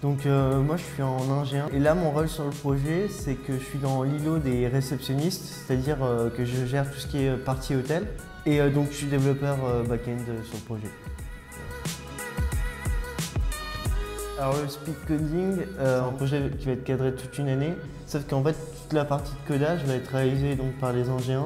Donc moi je suis en ingé 1 et là mon rôle sur le projet c'est que je suis dans l'îlot des réceptionnistes, c'est-à-dire que je gère tout ce qui est partie hôtel et donc je suis développeur back-end sur le projet. Alors le speed coding, c'est un projet qui va être cadré toute une année, sauf qu'en fait toute la partie de codage va être réalisée donc, par les ingé 1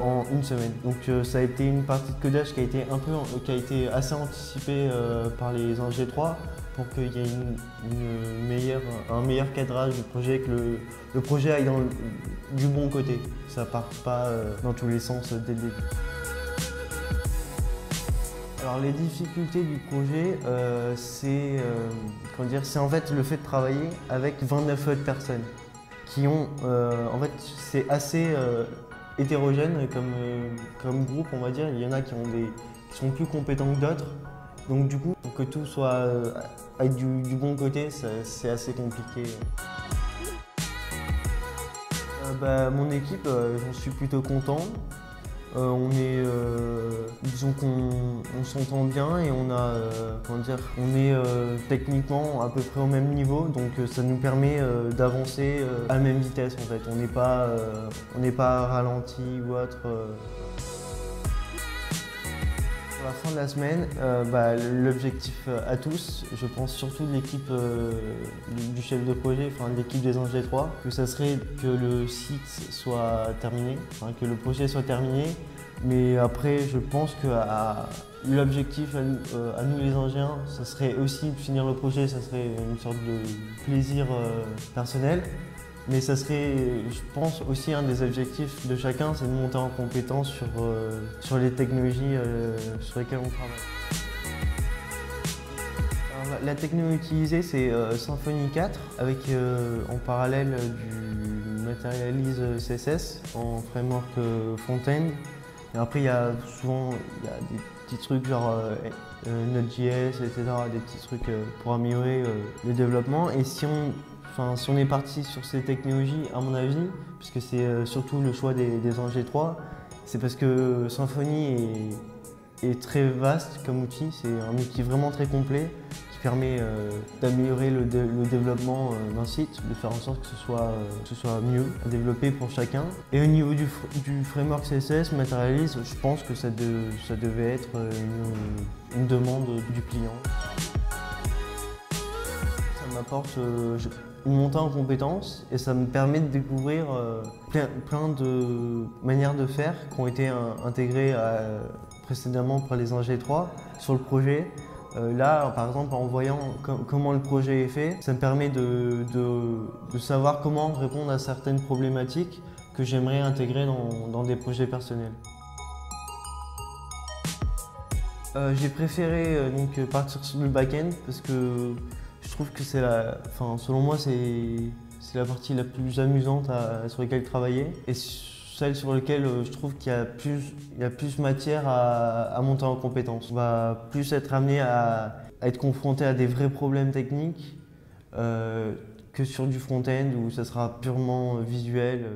en une semaine. Donc ça a été une partie de codage qui a été assez anticipée par les ingé 3 pour qu'il y ait un meilleur cadrage du projet, que le projet aille du bon côté, ça ne parte pas dans tous les sens dès le début. Alors les difficultés du projet, c'est en fait le fait de travailler avec 29 autres personnes qui ont, en fait c'est assez hétérogène comme groupe on va dire. Il y en a qui sont plus compétents que d'autres, donc du coup pour que tout soit avec du bon côté c'est assez compliqué. Mon équipe, j'en suis plutôt content. Disons qu'on s'entend bien et on est techniquement à peu près au même niveau, donc ça nous permet d'avancer à la même vitesse en fait. On n'est pas ralenti ou autre. À la fin de la semaine, l'objectif à tous, je pense surtout de l'équipe du chef de projet, enfin de l'équipe des ingé 3, que ça serait que le site soit terminé, que le projet soit terminé. Mais après, je pense que l'objectif à nous les ingé 1, ça serait aussi de finir le projet, ça serait une sorte de plaisir personnel. Mais ça serait, je pense, aussi un des objectifs de chacun, c'est de monter en compétence sur les technologies sur lesquelles on travaille. Alors, la technologie utilisée, c'est Symfony 4 avec en parallèle du Materialize CSS en framework front-end. Et après, il y a des petits trucs genre Node.js, etc., des petits trucs pour améliorer le développement. Et si on est parti sur ces technologies, à mon avis, puisque c'est surtout le choix des ingé 3, c'est parce que Symfony est très vaste comme outil, c'est un outil vraiment très complet qui permet d'améliorer le développement d'un site, de faire en sorte que ce soit mieux à développer pour chacun. Et au niveau du framework CSS, Materialize, je pense que ça devait être une demande du client. Ça m'apporte une montée en compétences et ça me permet de découvrir plein de manières de faire qui ont été intégrées précédemment par les ingé 3 sur le projet. Là, par exemple, en voyant comment le projet est fait, ça me permet de savoir comment répondre à certaines problématiques que j'aimerais intégrer dans des projets personnels. J'ai préféré partir sur le back-end parce que je trouve que selon moi, c'est la partie la plus amusante sur laquelle travailler et celle sur laquelle je trouve qu'il y a plus matière à monter en compétence. On va plus être amené à être confronté à des vrais problèmes techniques que sur du front-end où ça sera purement visuel.